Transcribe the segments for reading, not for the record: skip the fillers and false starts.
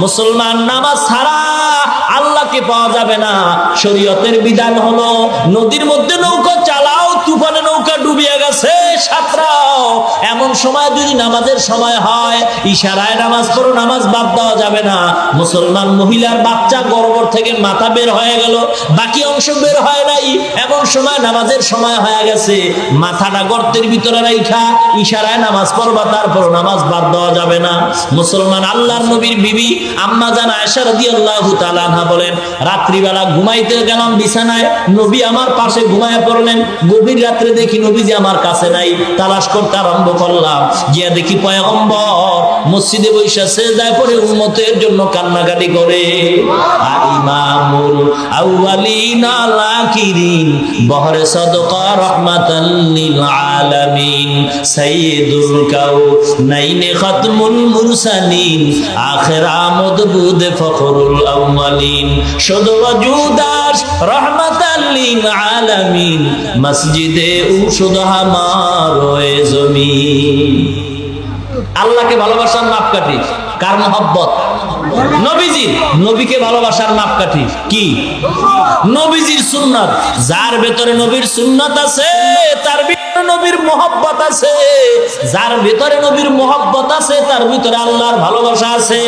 মুসলমান নামাজ ছাড়া আল্লাহকে পাওয়া যাবে না। শরীয়তের বিধান হলো নদীর মধ্যে নৌকা চালাও, তুফানে নৌকা ডুবিয়ে গেছে, সাঁতরাও। এমন সময় যদি নামাজের সময় হয়, ইশারায় নামাজ পড়ো, নামাজ বাদ দেওয়া যাবে না। মুসলমান মহিলার বাচ্চা গর্ভ থেকে মাথা বের হয়ে গেল, বাকি অংশ বের হয় নাই, এমন সময় নামাজের সময় হয়ে গেছে, মাথাটা গর্তের ভিতরে রাইখা ইশারায় নামাজ পড়বা, তারপর নামাজ বাদ দেওয়া যাবে না। মুসলমান আল্লাহর নবীর বিবি আম্মা জান আয়েশা রাদিয়াল্লাহু তাআলা আনহা বলেন, রাত্রিবেলা ঘুমাইতে গেলাম বিছানায়, নবী আমার পাশে ঘুমায় পড়লেন। গভীর রাত্রে দেখি নবীজি আমার কাছে নাই, তালাশ করতে আরম্ভ করলাম, গিয়া দেখি পয়গম্বর মসজিদে বসে সিজদায় পড়ে উম্মতের জন্য কান্নাকাটি করে। ইমামুল আউয়ালিন আল আখিরিন বহরে সাদকা রাহমাতাল লিল আলামিন সাইয়্যিদুল কাউনাইন খাতমুল মুরসালিন আখির আমদবুদ ফখরুল আউয়ালিন শুধু ওয়াজুদাস রাহমাতাল লিল আলামিন মসজিদে উশুদ হামারোয়ে জমিন। আল্লাহকে ভালোবাসার মাপকাঠি কার মহব্বত? নবীজি। নবীকে ভালোবাসার মাপকাঠি কি? নবীজির সুন্নাত। যার ভেতরে নবীর সুন্নাত আছে তার ভিতরে নবীর মহব্বত আছে, যার ভিতরে নবীর মহব্বত আছে তার ভিতরে আল্লাহর ভালোবাসা আছে।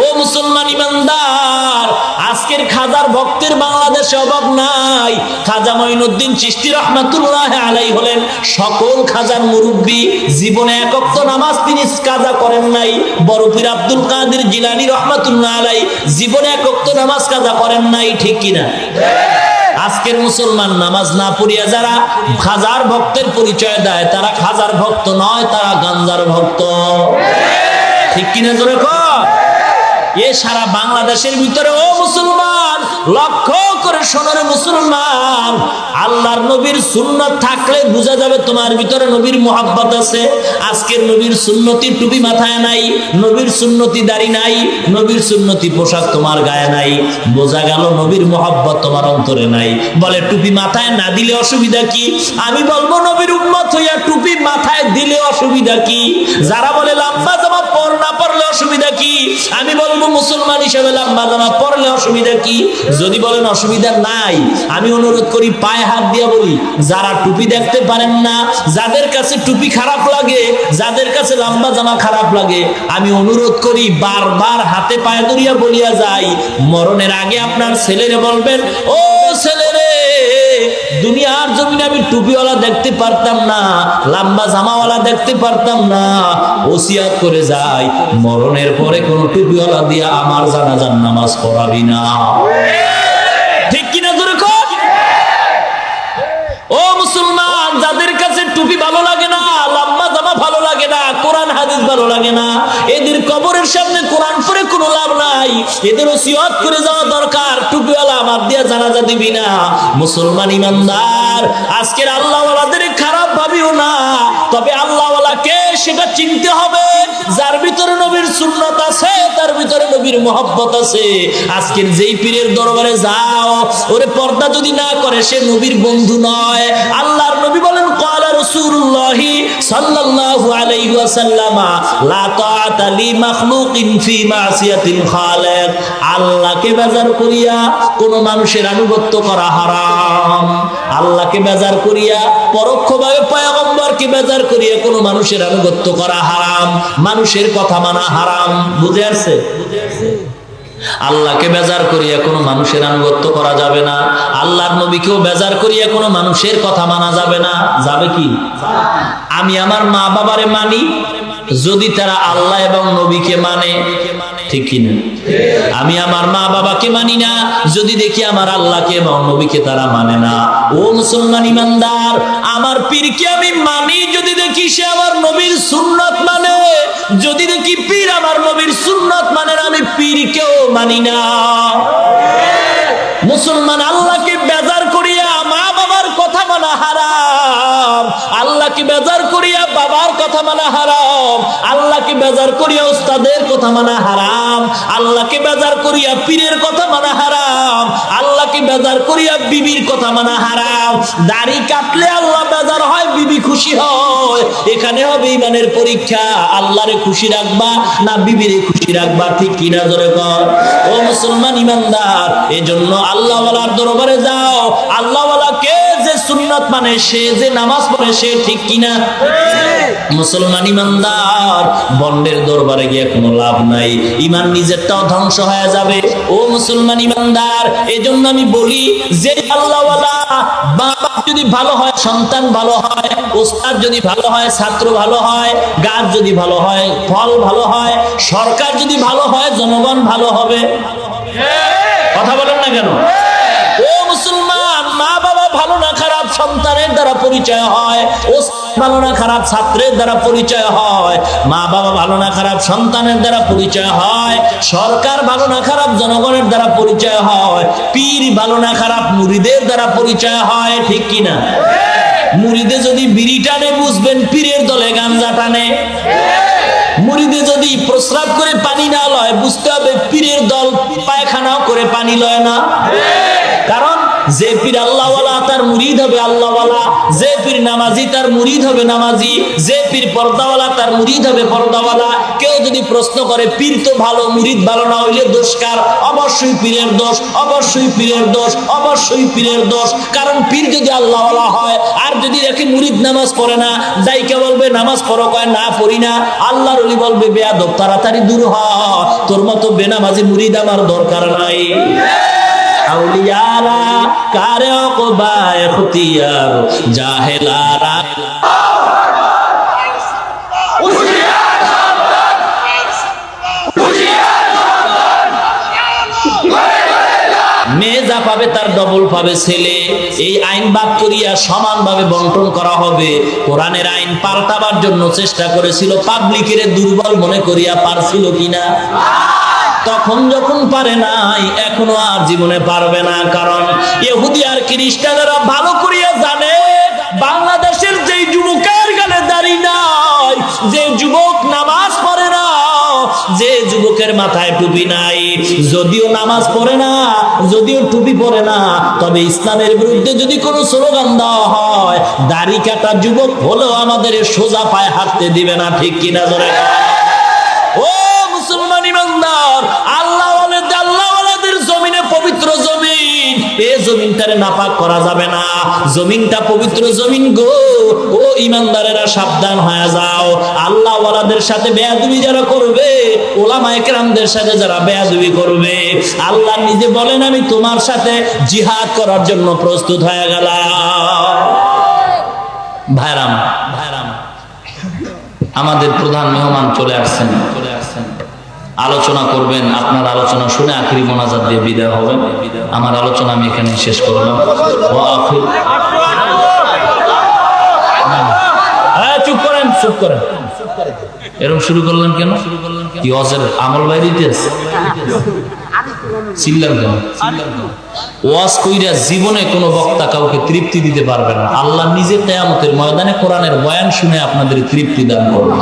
ও মুসলমান ইমানদার, আজকের খাজার ভক্তের বাংলাদেশে অভাব নাই। খাজা মঈনুদ্দিন চিশতি রাহমাতুল্লাহ আলাইহি হলেন সকল খাজার মুরব্বী। জীবনে এক ওয়াক্ত নামাজ তিনি কাজা করেন নাই। বড় পীর আব্দুল কাদের জিলানী রাহমাতুল্লাহ আলাইহি জীবনে এক ওয়াক্ত নামাজ কাজা করেন নাই, ঠিক কিনা? আজকের মুসলমান নামাজ না পড়িয়া যারা খাজার ভক্তের পরিচয় দেয়, তারা খাজার ভক্ত নয়, তারা গাঞ্জার ভক্ত, ঠিক কিনা? জোরে কর। এ সারা বাংলাদেশের ভিতরে ও মুসলমান লক্ষ্য করে শোনো মুসলমান, আল্লাহর নবীর সুন্নাত থাকলে বোঝা যাবে তোমার ভিতরে নবীর মহব্বত আছে। আজকের নবীর সুন্নতি টুপি মাথায় নাই, নবীর সুন্নতি দাড়ি নাই, নবীর সুন্নতি পোশাক তোমার গায়ে নাই, বোঝা গেল নবীর মহব্বত তোমার অন্তরে নাই। বলে টুপি মাথায় না দিলে অসুবিধা কি? আমি বলবো নবীর উম্মত হইয়া টুপি মাথায় দিলে অসুবিধা কি? যারা বলে লম্বা জামা পর না পরলে অসুবিধা কি? আমি বলবো মুসলমান হিসেবে লম্বা জামা পরলে অসুবিধা কি? যদি বলেন অসুবিধা নাই, আমি অনুরোধ করি পায়ে হাত দিয়া বলি, যারা টুপি দেখতে পারেন না, যাদের কাছে টুপি খারাপ লাগে, যাদের কাছে লম্বা জামা খারাপ লাগে, আমি অনুরোধ করি বারবার হাতে পায়ে ধরিয়া বলিয়া যাই, মরণের আগে আপনার ছেলেরে বলবেন, ও ছেলেরে, দুনিয়ার জমিনে আমি টুপিওয়ালা দেখতে পারতাম না, লম্বা জামাওয়ালা দেখতে পারতাম না, ওসিয়াত করে যাই মরণের পরে কোন টুপিওয়ালা দিয়া আমার জানাজার নামাজ পড়াবি না, ঠিক কিনা? জোরে কর। ও মুসলমান, যাদের কাছে টুপি ভালো লাগে না, লম্বা জামা ভালো লাগে না, কোরআন হাদিস ভালো লাগে না, এদের কবরের সামনে কোরআন পড়ে কোনো লাভ নাই, এদের ওসিয়ত করে যাওয়া দরকার, টুপিওয়ালা আমার দিয়া জানাজা দিবি না। মুসলমান ইমানদার, আজকের আল্লাহওয়ালাদের খারাপ ভাবিও না, তবে আল্লাহওয়ালাকে সেটা চিনতে হবে যার ভিতরে নবীর সুন্নাত আছে, তার ভিতরে নবীর মহব্বত আছে। আজকের যেই পীরের দরবারে যাও, ওরে পর্দা যদি না করে সে নবীর বন্ধু নয়। আল্লাহর নবী বলেন, ক্বালা রাসূলুল্লাহ সাল্লাল্লাহু আলাইহি ওয়াসাল্লাম, লা তাআতা লি মাখলুকিন ফি মাসিয়াতিল খালিক। আল্লাহকে বেজার করিয়া কোন মানুষের আনুগত্য করা হারাম। আল্লাহকে বেজার করিয়া পরোক্ষভাবে পয়গম্বরকে বেজার করিয়া কোন মানুষের আনুগত্য করা হারাম, মানুষের কথা মানা হারাম। বুঝে আসছে? আল্লাহকে বেজার করিয়া কোনো মানুষের আনুগত্য করা যাবে না, আল্লাহর নবীকেও বেজার করিয়া কোনো মানুষের কথা মানা যাবে না। যাবে কি? আমি আমার মা বাবারে মানি যদি তারা আল্লাহ এবং নবীকে মানে, ঠিক কিনা? আমি আমার মা বাবাকে মানি না যদি দেখি আমার আল্লাহকে এবং নবীকে তারা মানে না। ও মুসলমান ইমানদার, আমার পীরকে আমি মানি যদি দেখি সে আমার নবীর সুন্নাত মানে, যদি দেখি পীর আমার নবীর সুন্নাত মানে, আমি পীরকেও মানি না। মুসলমান, আল্লাহকে বেজার করিয়া মা বাবার কথা মানা হারাম, আল্লাহকে বেজার করিয়া বাবার কথা মানা হারাম, আল্লাহকে বেজার করিয়া উস্তাদের কথা মানা হারাম, আল্লাহকে বেজার করিয়া পীরের কথা মানা হারাম, আল্লাহকে বেজার করিয়া বিবির কথা মানা হারাম। দাড়ি কাটলে আল্লাহ বেজার হয়, বিবি খুশি হয়। এখানে হবে ইমানের পরীক্ষা, আল্লাহরে খুশি রাখবা না বিবিরে খুশি রাখবা, ঠিক কিনা জোরে কর। ও মুসলমান ইমানদার, এজন্য আল্লাহ ওয়ালার দরবারে যাও। আল্লাহ ওয়ালা কে যে সুন্নাত মানে, সে যে নামাজ পড়ে, সে ঠিক কিনা? মুসলমান ইমানদার, বন্ডের দরবারে গিয়ে কোনো লাভ নাই, ইমান নিজেরটাও ধ্বংস হয়ে যাবে। ও মুসলমান ইমানদার, এজন্য আমি বলি যে আল্লাহ ওয়ালা বাবা যদি ভালো হয়, সন্তান ভালো হয়, ওস্তাদ যদি ভালো হয়, ছাত্র ভালো হয়, গাছ যদি ভালো হয়, ফল ভালো হয়, সরকার যদি ভালো হয়, জনগণ ভালো হবে। কথা বলেন না কেন? ও মুসলমান, মা বাবা ভালো না খারাপ সন্তানের দ্বারা পরিচয় হয়, ওস্তাদ ভালো না খারাপ ছাত্রের দ্বারা পরিচয় হয়, মা বাবা ভালো না খারাপ সন্তানের দ্বারা পরিচয় হয়, সরকার ভালো না খারাপ জনগণের দ্বারা পরিচয় হয়, পীর ভালো না খারাপ মুরিদের দ্বারা পরিচয় হয়, ঠিক কিনা? মুরিদে যদি বিড়ি টানে বুঝবেন পীরের দলে গাঞ্জা টানে, মুরিদে যদি প্রস্রাব করে পানি না লয় বুঝতে হবে পীরের দল পায়খানাও করে পানি লয় না। কারণ যে পীর আল্লাহওয়ালা তার মুরিদ হবে আল্লাহওয়ালা, যে পীর নামাজি তার মুরিদ হবে নামাজি, যে পীর পর্দাওয়ালা তার মুরিদ হবে পর্দাওয়ালা। কেউ যদি প্রশ্ন করে পীর তো ভালো মুরিদ ভালো না হইলে দোষ কার? অবশ্যই পীরের দোষ, অবশ্যই পীরের দোষ, অবশ্যই পীরের দোষ। কারণ পীর যদি আল্লাহওয়ালা হয় আর যদি দেখে মুরিদ নামাজ পড়ে না, দাইকে বলবে নামাজ পড়ো, কয় না পড়ি না। আল্লাহর ওলি বলবে বেয়াদব, তাড়াতাড়ি দূর হ, তোর মতো বেনামাজি মুরিদ আমার দরকার নাই। আউলিয়ারা কারে ওকবায় খুতিয়ার জাহেলারা মেয়ে যা পাবে তার ডবল পাবে ছেলে। এই আইন বাদ করিয়া সমানভাবে বন্টন করা হবে। কোরআনের আইন পাল্টাবার জন্য চেষ্টা করেছিল, পাবলিকের দুর্বল মনে করিয়া পারছিল কিনা? তখন যখন পারে নাই, এখনো আর জীবনে পারবে না। কারণ ইহুদি আর খ্রিস্টানেরা ভালো করিয়া জানে বাংলাদেশের যে যুবকের গালে দাড়ি নাই, যে যুবক নামাজ পড়ে না, যে যুবকের মাথায় টুপি নাই, যদিও নামাজ পড়ে না, যদিও টুপি পড়ে না, তবে ইসলামের বিরুদ্ধে যদি কোনো স্লোগান দেওয়া হয়, দাড়ি কাটা যুবক হলেও আমাদের সোজা পায়ে হাঁটতে দিবে না, ঠিক কিনা ধরে? ও মুসলমান ইমানদার, আল্লাহওয়ালাদের জমিনে পবিত্র জমিন, এই জমিনটারে নাপাক করা যাবে না। জমিনটা পবিত্র জমিন গো। ও ইমানদারেরা সাবধান হয়ে যাও। আল্লাহওয়ালাদের সাথে বেয়াদবি যারা করবে, ওলামায়ে কেরামদের সাথে যারা বেয়াদবি করবে, আল্লাহ নিজে বলেন আমি তোমার সাথে জিহাদ করার জন্য প্রস্তুত হয়ে গেলাম। ভাইরাম ভাইরাম, আমাদের প্রধান মেহমান চলে আসছেন, আলোচনা করবেন। আপনার আলোচনা শুনে আখিরি মোনাজাত দিয়ে বিদায় হবেন। আমার আলোচনা আমি এখানে শেষ করলাম। চুপ করেন, চুপ করেন। এরকম শুরু করলেন কেন? কি অজের আমল বাইরিতে চিল্লান কেন? ওয়াজ কইরা জীবনে কোনো বক্তা কাউকে তৃপ্তি দিতে পারবে না। আল্লাহ নিজে কিয়ামতের ময়দানে কোরআনের বয়ান শুনে আপনাদের তৃপ্তি দান করবেন।